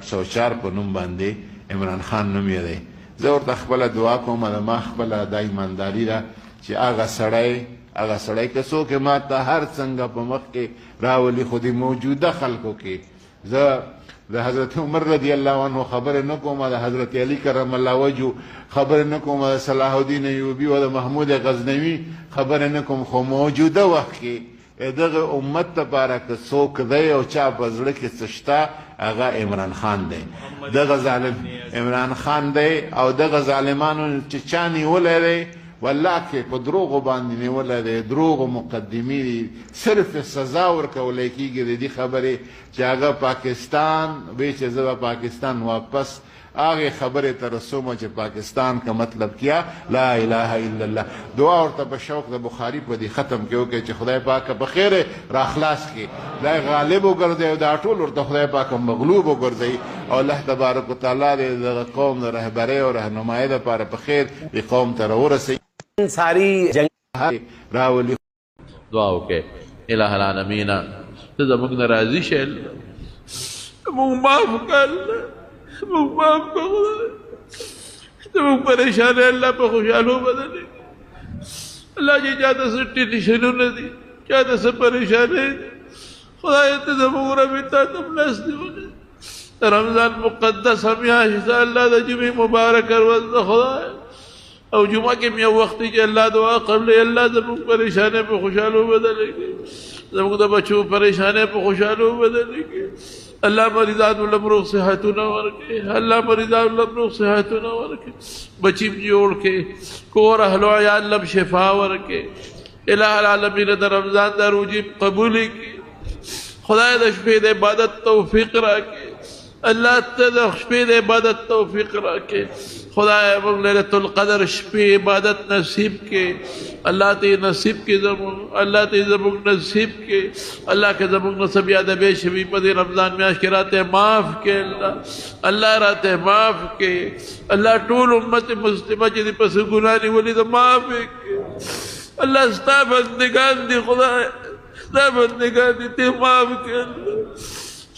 104 په نوم باندې عمران خان نوم یې دی. زه ورته خپله دعا کوم د ما خپله دا ایمانداري ده چې هغه سړی که څوک ما ته هر څنګه په مخ کې راولي خو د موجوده خلکو کې زه د حضرت عمر رضی الله عنه خبرې نه کوم، د حضرت علی کرم الله وجهه خبرې نه کوم، د صلاح الدین ایوبي او د محمود غزنوي خبرې نه کوم، خو موجوده وخت کې دغه امت لپاره که څوک دی او چا په زړه کې څه شته هغه عمران خان دی. دغه ظالم عمران خان دی او دغه ظالمانو چې چا نیولی دی والله کې په دروغو باندې نیولی دی، دروغو مقدمې دي، صرف سزا ورکولی کېږي د دې خبرې چې هغه پاکستان وایي چې زه به پاکستان واپس هغې خبرې ته رسومه چې پاکستان کا مطلب کیا لا اله الا الله. دعا ورته په شوق د بخاري په دې ختم کې وکړئ چې خدای پاک په خیر راخلاص کړي، دا غالب وګرځوي او دا ټول ورته خدای پاک مغلوب وګرځوي او الله تبارک وتعالی د قوم د رهبرۍ او رهنمایۍ دپاره په خیر دې قوم ته راورسوي. ساری جنگ راولي دعا وکړئ الہ العالمین ته زموږ نه راضي شې، موږ معاف کړه، موږ معاف کړه، زموږ پریشانۍ الله په خوشحالو بدلې. الله چې چاته څه ټینشنونه دي، چاته څه پریشانۍ دي، خدای ته زموږ رب تا ته مرستې وکړي. رمضان مقدسه میاشت ده، الله د جمعې مبارکه ورځ ده خدای، او جمعه کې یو وخت چې الله دعا قبلې، الله زموږ پریشانۍ په خوشحالو بدلې کړي، زموږ د بچو پریشانۍ په خوشحالو بدلې کړي. الله مریضانو له روغ صحتونه ورکړي، الله مریضانو له روغ صحتونه ورکړي، بچي جوړ کړي، کور اهل او عیال له شفا ورکړي. الہ العالمین د رمضان د روزې قبول کړي، خدای د شپې د عبادت توفیق راکړي، الله ته د شپې د عبادت توفیق راکړي. خدای موږ لیلة القدر شپې عبادت نصیب کړي، الله ته نصیب کړي زموږ، الله ته زموږ نصیب کړي. الله که زموږ نه څه بیا د بې شوي په دې رمضان میاشت کې راته معاف کړي، الله راته معاف کړي. الله ټول امت مسلمه چې دې پسې ګناه نیولې ده معاف یې کړي. الله ستا بندګان دي خدای، ستا بندګان دي ته معاف کړي،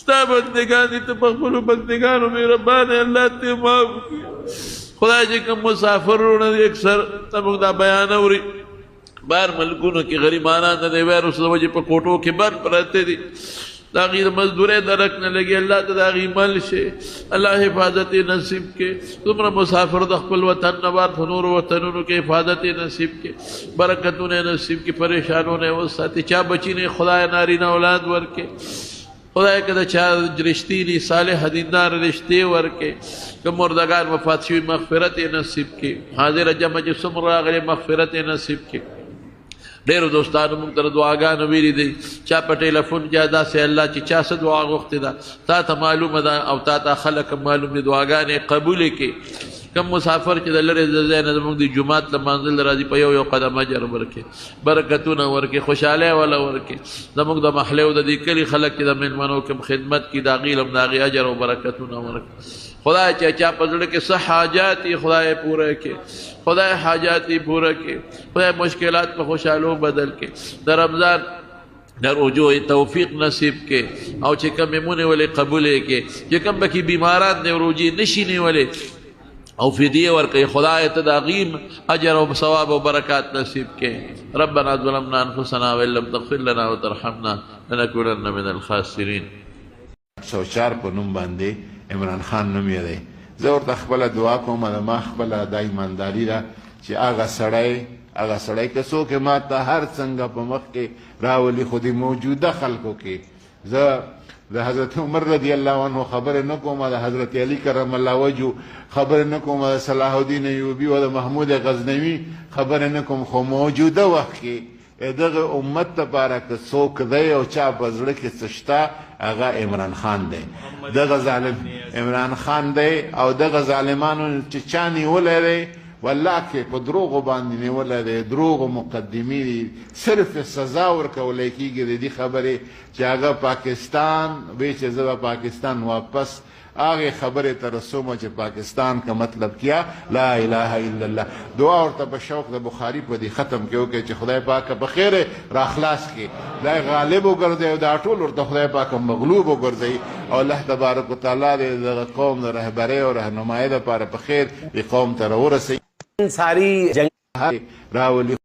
ستا بندگان دي ته په خپلو بندگانو مهربانه الله ته معاف کړي. خدای چې کوم مسافرونه دي اکثر ته موږ دا بیان اوري بهر ملکونو کې غریبانان د وایروس د وجې په کوټو کې بند پراته دي، د هغې د مزدورۍ درک نه لګي، الله ته د هغې مل شي، الله حفاظت یې نصیب کړي. دومره مسافر د خپل وطن نه بار په نورو وطنونو کې حفاظت یې نصیب کړي، برکتونه یې نصیب کړي، پریشانونه یې وساتي. چا بچي نه خدای نارینه اولاد ورکړي، خدای که د چا رښتیني صالح دیندار رشتې ورکړي، که مردگان وفات شوي مغفرت یې نصیب کړي، حاضره جمع چې څومره راغلي مغفرت یې نصیب کړي. ډېرو دوستانو موږ ته دعاګانې ویلي دي، چا په ټیلیفون کې داسې الله چې چا څه دعا غوښتې ده تا ته معلومه ده او تا ته خلک معلوم دي، دعاګانې قبولې کړي. کم مسافر چې د لرې ځای نه زموږ د جومات لمانځل راځي په یو قدم اجر ورکړي، برکتونه ورکړي، خوشحالۍ والا ورکړي. زموږ د محلې او د دې کلي خلک چې د مېلمنو کوم خدمت کړي د هغې هم د هغې اجر او برکتونه ورکړي. خدای چې چا په زړه کې څه حاجات یې خدای پوره کړي، خدای حاجات یې پوره کړي، خدای مشکلات په خوشحالو بدل کړي. د رمضان د روجو توفیق نصیب کړي او چې کومې مونیولې قبولې کړي، چې کوم پکې بیماران د روجې نشي نیولې او فدیه ورکړي، خدای ته د هغې اجر او ثواب او برکات نصیب کړي. ربنا ظلمنا انفسنا وان لم تغفر لنا وترحمنا لنكونن من الخاسرین. 104 په نوم باندې عمران خان نوم یې دی. زه ورته خپله دعا کوم د ما خپله دا ایمانداري ده چې هغه سړی که څوک ما ته هر څنګه په مخ کې راولي خو د موجوده خلکو کې زه د حضرت عمر رضی الله عنه خبرې نه کوم، د حضرت علی کرم الله وجهه خبرې نه کوم، د صلاح الدین ایوبي او د محمود غزنوي خبرې نه کوم، خو موجوده وخت کې دغه امت لپاره که څوک دی او چا په زړه کې څه شته هغه عمران خان دی. دغه ظالم عمران خان دی او دغه ظالمانو چې چا نیولی دی والله کې په دروغو باندې نیولی دی، دروغو مقدمې دي، صرف سزا ورکولی کېږي د دې خبرې چې هغه پاکستان وی چې زه به پاکستان واپس هغې خبرې ته رسومه چې پاکستان کا مطلب کیا لا اله الا الله. دعا ورته په شوق د بخاري په دې ختم کې وکړئ چې خدای پاک په خیر را خلاص کړي، دا غالب وګرځوي او دا ټول ورته خدای پاک مغلوب وګرځوي او الله تبارک وتعالی دې دغه قوم د رهبرۍ او رهنمایۍ دپاره په خیر دې قوم ته راورسوي. ساری جنگ راولي